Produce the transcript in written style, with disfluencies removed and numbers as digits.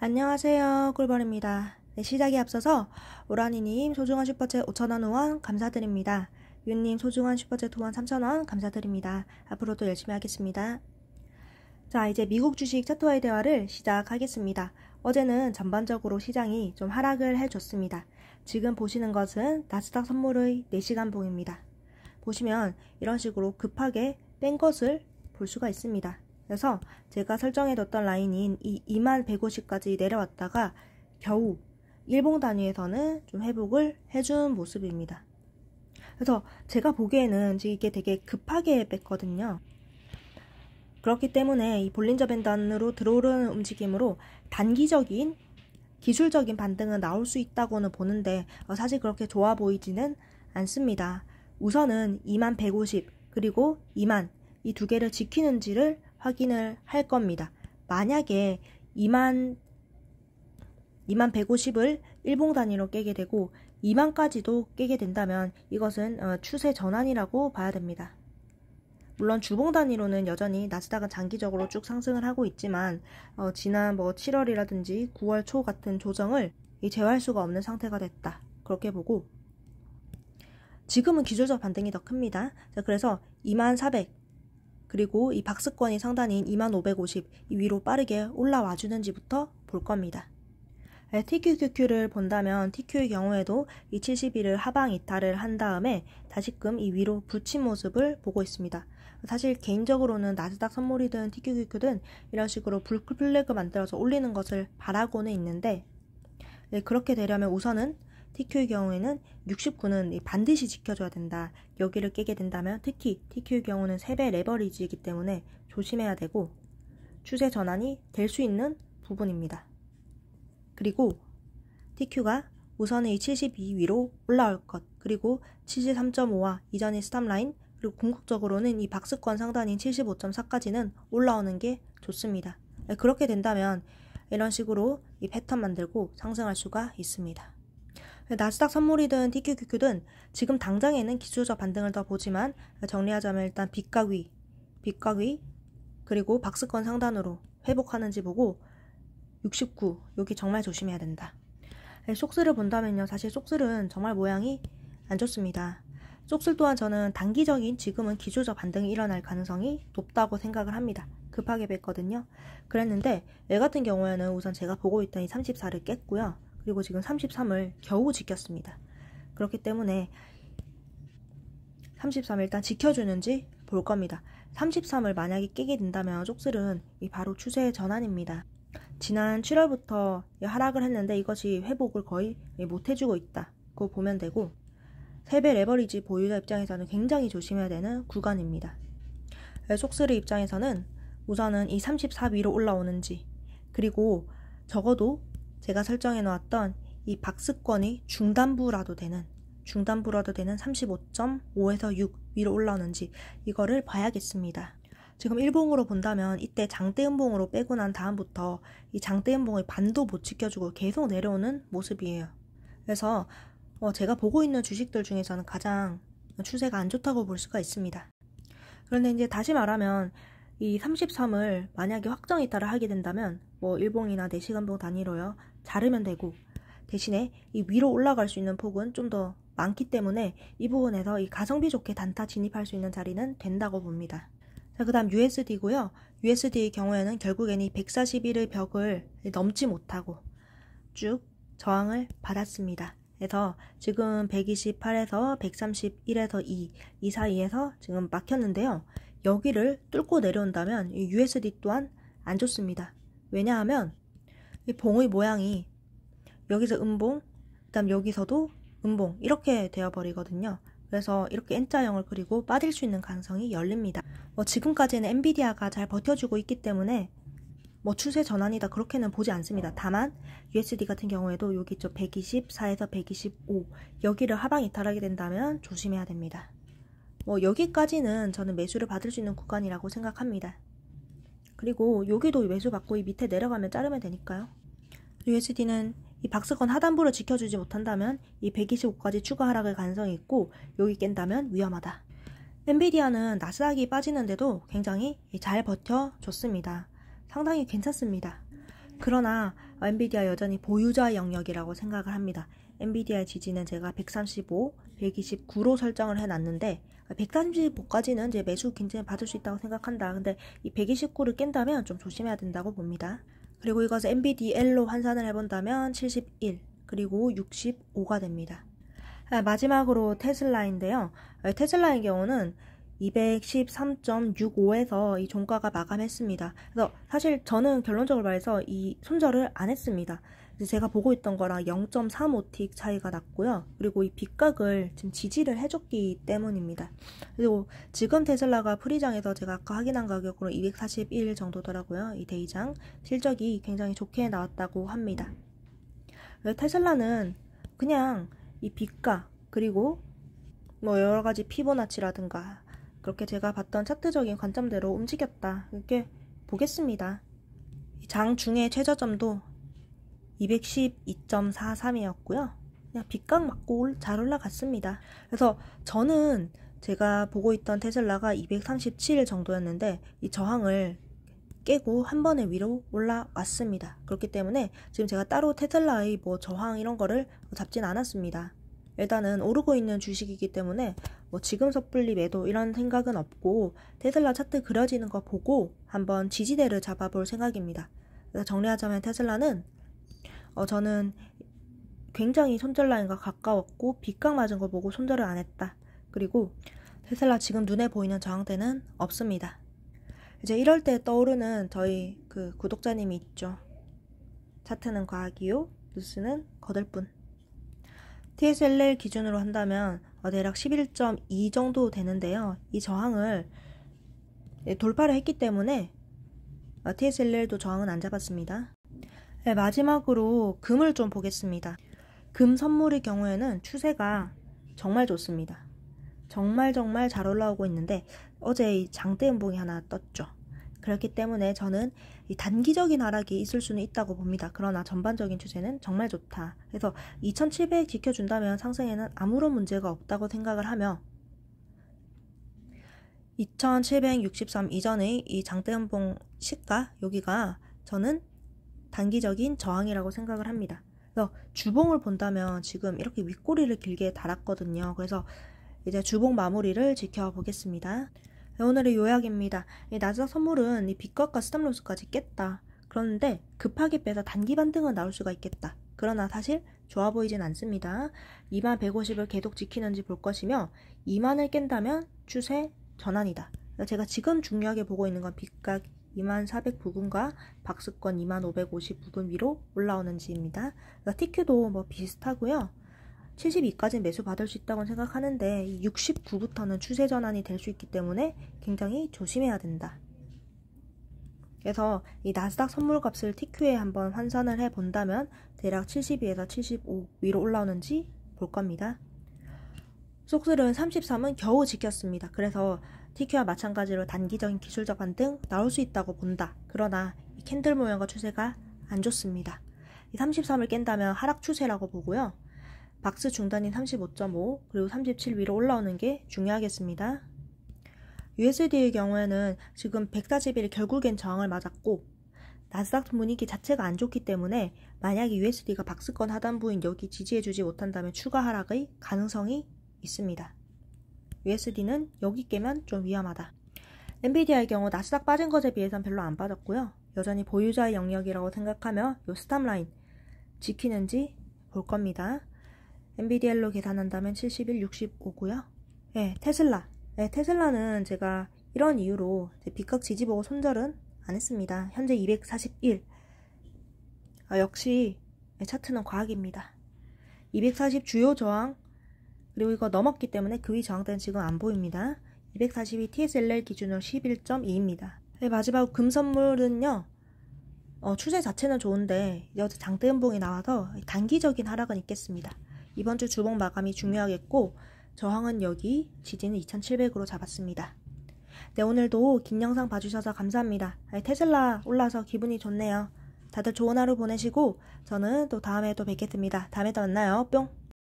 안녕하세요, 꿀벌입니다. 네, 시작에 앞서서 오라니님 소중한 슈퍼챗 5,000원 후원 감사드립니다. 윤님 소중한 슈퍼챗 후원 3,000원 감사드립니다. 앞으로도 열심히 하겠습니다. 자, 이제 미국 주식 차트와의 대화를 시작하겠습니다. 어제는 전반적으로 시장이 좀 하락을 해줬습니다. 지금 보시는 것은 나스닥 선물의 4시간 봉입니다. 보시면 이런 식으로 급하게 뺀 것을 볼 수가 있습니다. 그래서 제가 설정해뒀던 라인인 이 2150까지 내려왔다가 겨우 일봉 단위에서는 좀 회복을 해준 모습입니다. 그래서 제가 보기에는 이게 되게 급하게 뺐거든요. 그렇기 때문에 이 볼린저 밴드 안으로 들어오는 움직임으로 단기적인 기술적인 반등은 나올 수 있다고는 보는데 사실 그렇게 좋아 보이지는 않습니다. 우선은 2150 그리고 2만 이 두 개를 지키는지를 확인을 할 겁니다. 만약에 2150을 일봉 단위로 깨게 되고 2만까지도 깨게 된다면 이것은 추세 전환이라고 봐야 됩니다. 물론 주봉 단위로는 여전히 나스닥은 장기적으로 쭉 상승을 하고 있지만 지난 7월이라든지 9월 초 같은 조정을 제어할 수가 없는 상태가 됐다. 그렇게 보고 지금은 기술적 반등이 더 큽니다. 자, 그래서 2400 그리고 이 박스권이 상단인 2550 이 위로 빠르게 올라와 주는지부터 볼 겁니다. TQQQ를 본다면 TQ의 경우에도 이 71을 하방 이탈을 한 다음에 다시금 이 위로 붙인 모습을 보고 있습니다. 사실 개인적으로는 나스닥 선물이든 TQQQ든 이런 식으로 불크 플래그 만들어서 올리는 것을 바라고는 있는데 그렇게 되려면 우선은 TQ의 경우에는 69는 반드시 지켜줘야 된다. 여기를 깨게 된다면 특히 TQ의 경우는 3배 레버리지이기 때문에 조심해야 되고 추세 전환이 될 수 있는 부분입니다. 그리고 TQ가 우선은 이 72 위로 올라올 것 그리고 73.5와 이전의 스탑라인 그리고 궁극적으로는 이 박스권 상단인 75.4까지는 올라오는 게 좋습니다. 그렇게 된다면 이런 식으로 이 패턴 만들고 상승할 수가 있습니다. 나스닥 선물이든 TQQQ든 지금 당장에는 기술적 반등을 더 보지만 정리하자면 일단 빗각 위 그리고 박스권 상단으로 회복하는지 보고 69 여기 정말 조심해야 된다. 속슬을 본다면요. 사실 속슬은 정말 모양이 안 좋습니다. 속슬 또한 저는 단기적인 지금은 기술적 반등이 일어날 가능성이 높다고 생각을 합니다. 급하게 뺐거든요. 그랬는데 얘 같은 경우에는 우선 제가 보고 있던 이 34를 깼고요. 그리고 지금 33을 겨우 지켰습니다. 그렇기 때문에 33을 일단 지켜주는지 볼 겁니다. 33을 만약에 깨게 된다면 쪽슬은 바로 추세 전환입니다. 지난 7월부터 하락을 했는데 이것이 회복을 거의 못 해주고 있다. 그거 보면 되고 3배 레버리지 보유자 입장에서는 굉장히 조심해야 되는 구간입니다. 속슬의 입장에서는 우선은 이 34 위로 올라오는지 그리고 적어도 제가 설정해 놓았던 이 박스권이 중단부라도 되는 35.5에서 6 위로 올라오는지 이거를 봐야겠습니다. 지금 일봉으로 본다면 이때 장대음봉으로 빼고 난 다음부터 이 장대음봉의 반도 못 지켜주고 계속 내려오는 모습이에요. 그래서 제가 보고 있는 주식들 중에서는 가장 추세가 안 좋다고 볼 수가 있습니다. 그런데 이제 다시 말하면 이 33을 만약에 확정 이탈을 하게 된다면 일봉이나 4시간봉 단위로요. 자르면 되고 대신에 이 위로 올라갈 수 있는 폭은 좀 더 많기 때문에 이 부분에서 이 가성비 좋게 단타 진입할 수 있는 자리는 된다고 봅니다. 자, 그 다음 USD고요. USD의 경우에는 결국엔 이 141의 벽을 넘지 못하고 쭉 저항을 받았습니다. 그래서 지금 128에서 131에서 2 사이에서 지금 막혔는데요. 여기를 뚫고 내려온다면 이 USD 또한 안 좋습니다. 왜냐하면 이 봉의 모양이 여기서 음봉, 그 다음 여기서도 음봉 이렇게 되어버리거든요. 그래서 이렇게 N자형을 그리고 빠질 수 있는 가능성이 열립니다. 지금까지는 엔비디아가 잘 버텨주고 있기 때문에 추세 전환이다 그렇게는 보지 않습니다. 다만 USD 같은 경우에도 여기 있죠. 124에서 125 여기를 하방 이탈하게 된다면 조심해야 됩니다. 여기까지는 저는 매수를 받을 수 있는 구간이라고 생각합니다. 그리고 여기도 매수 받고 이 밑에 내려가면 자르면 되니까요. USD는 이 박스권 하단부를 지켜주지 못한다면 이 125까지 추가 하락의 가능성이 있고 여기 깬다면 위험하다. 엔비디아는 나스닥이 빠지는데도 굉장히 잘 버텨줬습니다. 상당히 괜찮습니다. 그러나 엔비디아 여전히 보유자 영역이라고 생각을 합니다. 엔비디아의 지지는 제가 135, 129로 설정을 해놨는데 135까지는 이제 매수 굉장히 받을 수 있다고 생각한다. 근데 이 129를 깬다면 좀 조심해야 된다고 봅니다. 그리고 이것을 NVDL로 환산을 해본다면 71, 그리고 65가 됩니다. 마지막으로 테슬라인데요. 테슬라의 경우는 213.65에서 이 종가가 마감했습니다. 그래서 사실 저는 결론적으로 말해서 이 손절을 안 했습니다. 제가 보고 있던 거랑 0.35틱 차이가 났고요. 그리고 이 빗각을 지금 지지를 해줬기 때문입니다. 그리고 지금 테슬라가 프리장에서 제가 아까 확인한 가격으로 241 정도더라고요. 이 데이장 실적이 굉장히 좋게 나왔다고 합니다. 테슬라는 그냥 이 빗각 그리고 뭐 여러가지 피보나치라든가 그렇게 제가 봤던 차트적인 관점대로 움직였다 이렇게 보겠습니다. 장 중에 최저점도 212.43이었고요. 그냥 빗각 맞고 잘 올라갔습니다. 그래서 저는 제가 보고 있던 테슬라가 237 정도였는데 이 저항을 깨고 한 번에 위로 올라왔습니다. 그렇기 때문에 지금 제가 따로 테슬라의 뭐 저항 이런 거를 잡진 않았습니다. 일단은 오르고 있는 주식이기 때문에 뭐 지금 섣불리 매도 이런 생각은 없고 테슬라 차트 그려지는 거 보고 한번 지지대를 잡아볼 생각입니다. 그래서 정리하자면 테슬라는 저는 굉장히 손절 라인과 가까웠고 빗각 맞은 거 보고 손절을 안 했다. 그리고 테슬라 지금 눈에 보이는 저항대는 없습니다. 이제 이럴 때 떠오르는 저희 그 구독자님이 있죠. 차트는 과학이요, 뉴스는 거들뿐. TSLL 기준으로 한다면 대략 11.2 정도 되는데요. 이 저항을 돌파를 했기 때문에 TSLL도 저항은 안 잡았습니다. 네, 마지막으로 금을 좀 보겠습니다. 금 선물의 경우에는 추세가 정말 좋습니다. 정말 잘 올라오고 있는데 어제 이 장대 음봉이 하나 떴죠. 그렇기 때문에 저는 이 단기적인 하락이 있을 수는 있다고 봅니다. 그러나 전반적인 추세는 정말 좋다. 그래서 2700 지켜준다면 상승에는 아무런 문제가 없다고 생각을 하며 2763 이전의 이 장대 음봉 시가 여기가 저는 단기적인 저항이라고 생각을 합니다. 그래서 주봉을 본다면 지금 이렇게 윗꼬리를 길게 달았거든요. 그래서 이제 주봉 마무리를 지켜보겠습니다. 오늘의 요약입니다. 이 나스닥 선물은 이 빗각과 스탑로스까지 깼다. 그런데 급하게 빼서 단기 반등은 나올 수가 있겠다. 그러나 사실 좋아 보이진 않습니다. 2150을 계속 지키는지 볼 것이며 2만을 깬다면 추세 전환이다. 제가 지금 중요하게 보고 있는 건 빗각 2400 부근과 박스권 2550 부근 위로 올라오는지입니다. TQ도 뭐 비슷하고요. 72까지 매수 받을 수 있다고 생각하는데 69부터는 추세 전환이 될 수 있기 때문에 굉장히 조심해야 된다. 그래서 이 나스닥 선물값을 TQ에 한번 환산을 해본다면 대략 72에서 75 위로 올라오는지 볼 겁니다. 속슬은 33은 겨우 지켰습니다. 그래서 TQ와 마찬가지로 단기적인 기술적 반등 나올 수 있다고 본다. 그러나 이 캔들 모양과 추세가 안 좋습니다. 이 33을 깬다면 하락 추세라고 보고요. 박스 중단인 35.5 그리고 37 위로 올라오는 게 중요하겠습니다. USD의 경우에는 지금 140일 결국엔 저항을 맞았고 나스닥 분위기 자체가 안 좋기 때문에 만약에 USD가 박스권 하단부인 여기 지지해주지 못한다면 추가 하락의 가능성이 있습니다. USD는 여기 깨면 좀 위험하다. 엔비디아의 경우 나스닥 빠진 것에 비해서는 별로 안 빠졌고요. 여전히 보유자의 영역이라고 생각하며 이 스탑라인 지키는지 볼 겁니다. NVDL로 계산한다면 71, 65고요. 네, 테슬라. 네, 테슬라는 제가 이런 이유로 빗각 지지 보고 손절은 안 했습니다. 현재 241. 역시 차트는 과학입니다. 240 주요 저항 그리고 이거 넘었기 때문에 그 위 저항대는 지금 안 보입니다. 242 TSLL 기준으로 11.2입니다. 네, 마지막 금 선물은요. 추세 자체는 좋은데 어제 장대 음봉이 나와서 단기적인 하락은 있겠습니다. 이번 주 주봉 마감이 중요하겠고 저항은 여기, 지지는 2700으로 잡았습니다. 네, 오늘도 긴 영상 봐주셔서 감사합니다. 테슬라 올라서 기분이 좋네요. 다들 좋은 하루 보내시고 저는 또 다음에 또 뵙겠습니다. 다음에 또 만나요. 뿅!